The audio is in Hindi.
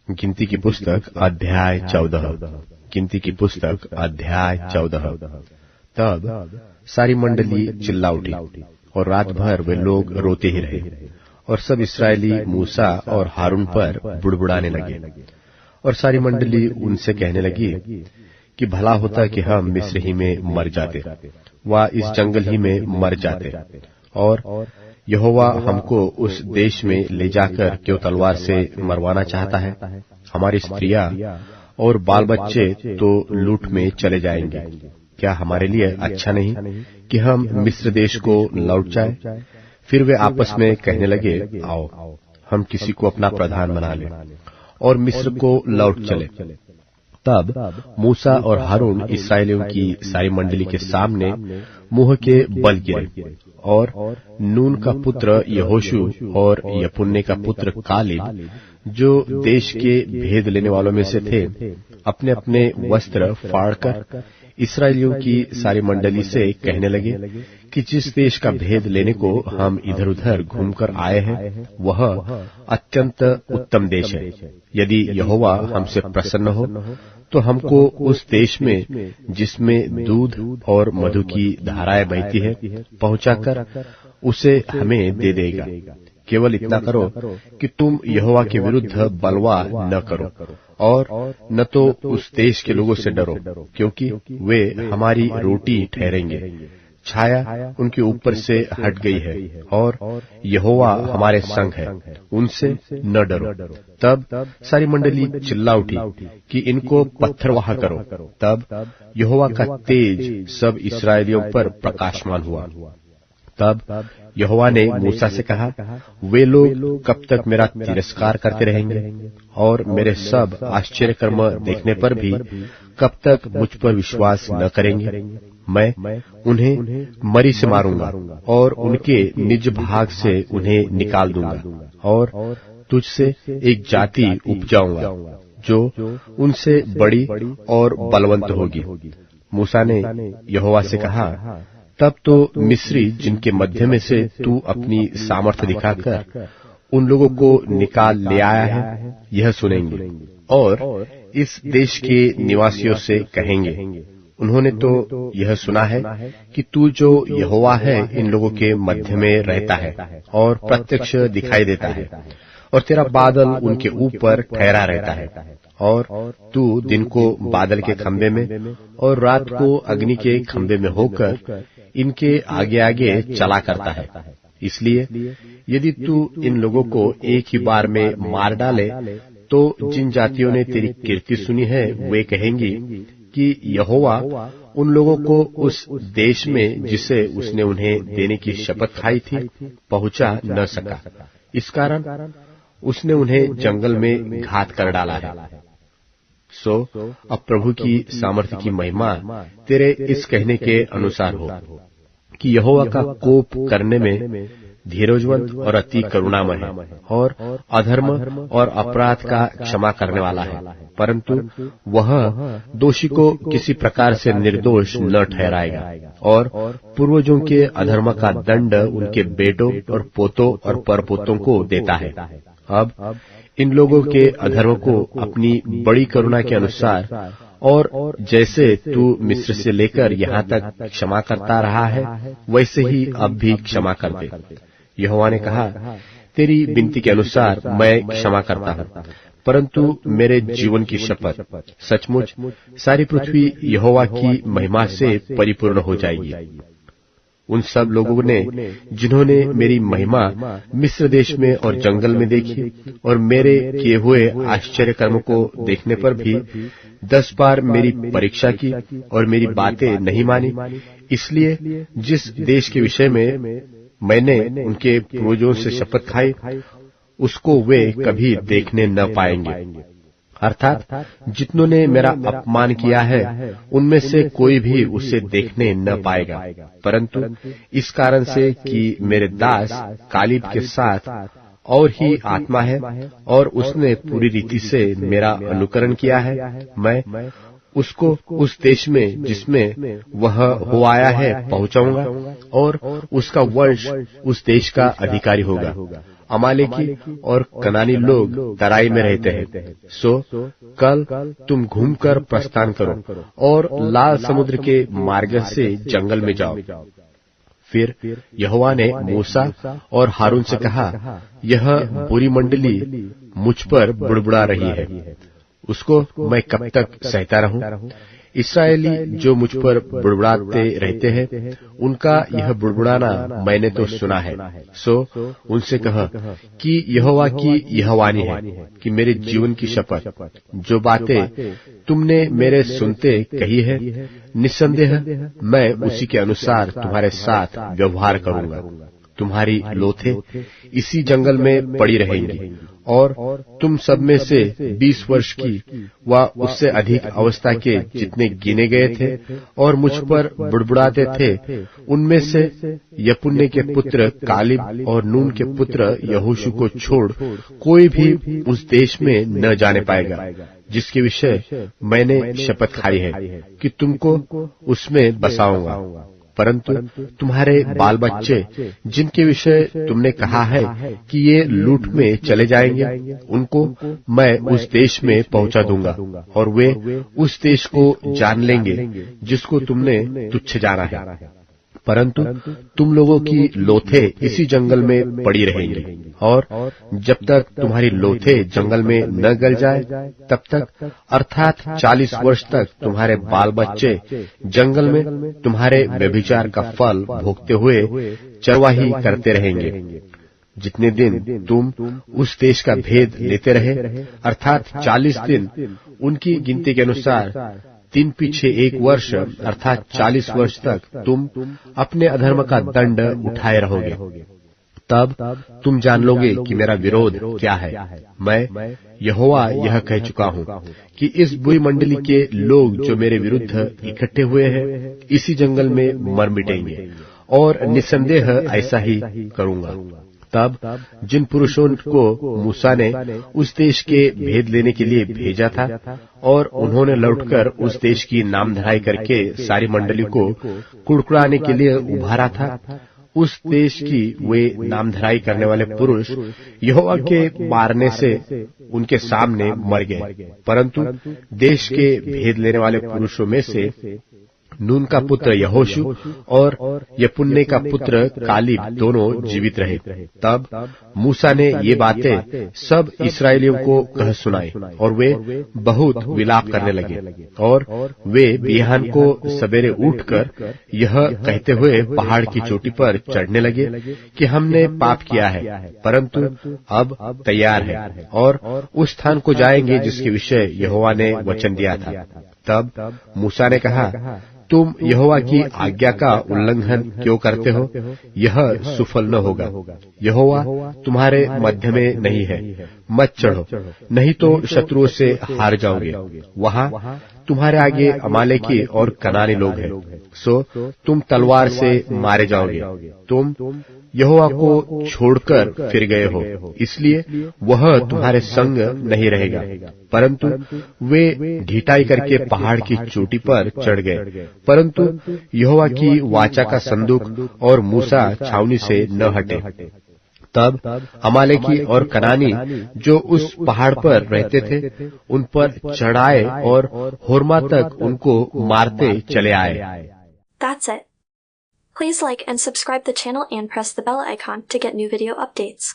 गिनती की पुस्तक अध्याय 14। गिनती की पुस्तक अध्याय 14। तब सारी मंडली चिल्ला उठी और रात भर वे लोग रोते ही रहे, और सब इस्राएली मूसा और हारून पर बुड़बुड़ाने लगे। और सारी मंडली उनसे कहने लगी कि भला होता कि हम मिस्र ही में मर जाते, व इस जंगल ही में मर जाते, और यहोवा हमको उस देश में ले जाकर क्यों तलवार से मरवाना चाहता है। हमारी स्त्रियां और बाल बच्चे तो लूट में चले जाएंगे। क्या हमारे लिए अच्छा नहीं कि हम मिस्र देश को लौट जाए? फिर वे आपस में कहने लगे, आओ हम किसी को अपना प्रधान बना लें और मिस्र को लौट चले। तब मूसा और हारून इस्राएलियों की सारी मंडली के सामने मुंह के बल गिरे, और नून का पुत्र यहोशू और यपुन्ने का पुत्र कालेब, जो देश के भेद लेने वालों में से थे, अपने अपने वस्त्र फाड़कर इस्राएलियों की सारी मंडली से कहने लगे कि जिस देश का भेद लेने को हम इधर उधर घूमकर आए हैं, वह अत्यंत उत्तम देश है। यदि यहोवा हमसे प्रसन्न हो तो हमको उस देश में, जिसमें दूध और मधु की धाराएं बहती है, पहुंचाकर उसे हमें दे देगा। केवल इतना करो कि तुम यहोवा के विरुद्ध बलवा न करो, और न तो उस देश के लोगों से डरो, क्योंकि वे हमारी रोटी ठहरेंगे। छाया उनके ऊपर से हट गई है, और यहोवा हमारे संग है, उनसे न डरो। तब सारी मंडली चिल्ला उठी कि इनको पत्थरवाह करो। तब यहोवा का तेज सब इस्राएलियों पर प्रकाशमान हुआ। तब यहोवा ने मूसा से कहा, वे लोग कब तक मेरा तिरस्कार करते रहेंगे, और मेरे सब आश्चर्य कर्म देखने पर भी कब तक मुझ पर विश्वास न करेंगे? मैं उन्हें मरी से मारूंगा और उनके निज भाग से उन्हें निकाल दूंगा, और तुझसे एक जाति उपजाऊंगा जो उनसे बड़ी और बलवंत होगी। मूसा ने यहोवा से कहा, तब तो मिस्री जिनके मध्य में से तू अपनी सामर्थ्य दिखाकर उन लोगों को निकाल ले आया है, यह सुनेंगे, और इस देश के निवासियों से कहेंगे, उन्होंने तो यह सुना है कि तू जो यहोवा है इन लोगों के मध्य में रहता है और प्रत्यक्ष दिखाई देता है, और तेरा बादल उनके ऊपर ठहरा रहता है, और तू दिन को बादल के खंभे में और रात को अग्नि के खंभे में होकर इनके आगे आगे चला करता है। इसलिए यदि तू इन लोगों को एक ही बार में मार डाले, तो जिन जातियों ने तेरी कीर्ति सुनी है वे कहेंगी कि यहोवा उन लोगों को उस देश में, जिसे उसने उन्हें देने की शपथ खाई थी, पहुंचा न सका। इस कारण उसने उन्हें जंगल में घात कर डाला है। सो अब प्रभु की सामर्थ्य की महिमा तेरे इस कहने के अनुसार हो कि यहोवा का कोप करने में धीरजवंत और अति करुणामय है, और अधर्म और अपराध का क्षमा करने वाला है, परंतु वह दोषी को किसी प्रकार से निर्दोष न ठहराएगा, और पूर्वजों के अधर्म का दंड उनके बेटों और पोतों और परपोतों को देता है। अब इन लोगों के अधर्म को अपनी बड़ी करुणा के अनुसार, और जैसे तू मिस्र से लेकर यहाँ तक क्षमा करता रहा है, वैसे ही अब भी क्षमा कर दे। यहोवा ने कहा, तेरी विनती के अनुसार मैं क्षमा करता हूँ, परंतु मेरे जीवन की शपथ, सचमुच सारी पृथ्वी यहोवा की महिमा से परिपूर्ण हो जाएगी। उन सब लोगों ने जिन्होंने मेरी महिमा मिस्र देश में और जंगल में देखी, और मेरे किए हुए आश्चर्य कर्म को देखने पर भी 10 बार मेरी परीक्षा की और मेरी बातें नहीं मानी, इसलिए जिस देश के विषय में मैंने उनके पूर्वजों से शपथ खाई, उसको वे कभी देखने न पाएंगे। अर्थात जितनों ने मेरा अपमान किया है, उनमें से कोई भी उसे देखने न पाएगा, परंतु इस कारण से कि मेरे दास कालेब के साथ और ही आत्मा है, और उसने पूरी रीति से मेरा अनुकरण किया है, मैं उसको उस देश में जिसमें वह हो आया है पहुंचाऊंगा और उसका वंश उस देश का अधिकारी होगा। अमालेकी और कनानी लोग तराई में रहते हैं। सो कल तुम घूमकर प्रस्थान करो और लाल समुद्र के मार्ग से जंगल में जाओ। फिर यहोवा ने मूसा और हारून से कहा, यह बुरी मंडली मुझ पर बुड़बुड़ा रही है, उसको मैं कब तक सहता रहूं? इस्राएली जो मुझ पर बुड़बुड़ाते रहते हैं, उनका यह बुड़बुड़ाना मैंने तो सुना है। सो उनसे कह कि यहोवा की यह वाणी है कि मेरे जीवन की शपथ, जो बातें तुमने मेरे सुनते कही है, निस्संदेह मैं उसी के अनुसार तुम्हारे साथ व्यवहार करूंगा। तुम्हारी लोथें इसी जंगल में पड़ी रहेंगी और तुम सब में से 20 वर्ष की व उससे अधिक अवस्था के जितने गिने गए थे और मुझ पर बुड़बुड़ाते थे, उनमें से यपुन्ने के पुत्र कालिब और नून के पुत्र यहोशू को छोड़ कोई भी उस देश में न जाने पाएगा, जिसके विषय मैंने शपथ खाई है कि तुमको उसमें बसाऊंगा। परंतु तुम्हारे बाल बच्चे जिनके विषय तुमने कहा है कि ये लूट में चले जाएंगे, उनको मैं उस देश में पहुंचा दूंगा और वे उस देश को जान लेंगे जिसको तुमने तुच्छ जाना है। परंतु तुम लोगों की लोथें इसी जंगल में पड़ी रहेंगी और जब तक तुम्हारी लोथें जंगल में न गल जाए तब तक, अर्थात 40 वर्ष तक तुम्हारे बाल बच्चे जंगल में तुम्हारे व्यभिचार का फल भोगते हुए चरवाही करते रहेंगे। जितने दिन तुम उस देश का भेद लेते रहे, अर्थात 40 दिन, उनकी गिनती के अनुसार 3 पीछे 1 वर्ष, अर्थात 40 वर्ष तक तुम अपने अधर्म का दंड उठाए रहोगे। तब तुम जान लोगे कि मेरा विरोध क्या है। मैं यहोवा यह कह चुका हूँ कि इस बुरी मंडली के लोग जो मेरे विरुद्ध इकट्ठे हुए हैं, इसी जंगल में मर मिटेंगे और निस्संदेह ऐसा ही करूंगा। तब जिन पुरुषों को मूसा ने उस देश के भेद लेने के लिए भेजा था और उन्होंने लौटकर उस देश की नामधराई करके सारी मंडली को कुड़कुड़ाने के लिए उभारा था, उस देश की वे नामधराई करने वाले पुरुष यहोवा के मारने से उनके सामने मर गए। परंतु देश के भेद लेने वाले पुरुषों में से नून का पुत्र यहोशू और यपुन्ने का पुत्र कालिब दोनों जीवित रहे। तब मूसा ने ये बातें सब इस्राएलियों को कह सुनाई और वे बहुत विलाप करने लगे और वे बिहान को सवेरे उठकर यह कहते हुए पहाड़ की चोटी पर चढ़ने लगे कि हमने पाप किया है, परंतु अब तैयार है और उस स्थान को जाएंगे जिसके विषय यहोवा ने वचन दिया था। तब मूसा ने कहा, तुम यहोवा की आज्ञा का उल्लंघन क्यों करते हो? यह सुफल न होगा। यहोवा तुम्हारे मध्य में नहीं है, मत चढ़ो, नहीं तो शत्रुओं से हार जाओगे। वहाँ तुम्हारे आगे अमालेकी और कनानी लोग हैं, सो तुम तलवार से मारे जाओगे। तुम यहोवा को छोड़कर फिर गए हो, इसलिए वह तुम्हारे संग नहीं रहेगा। परंतु वे ढिठाई करके पहाड़ की चोटी पर चढ़ गए, परंतु यहोवा की वाचा का संदूक और मूसा छावनी से न हटे। तब अमालेकी और कनानी जो उस पहाड़ पर रहते थे, उन पर चढ़ाए और होर्मा तक उनको मारते चले आए। That's it. Please like and subscribe the channel and press the bell icon to get new video updates.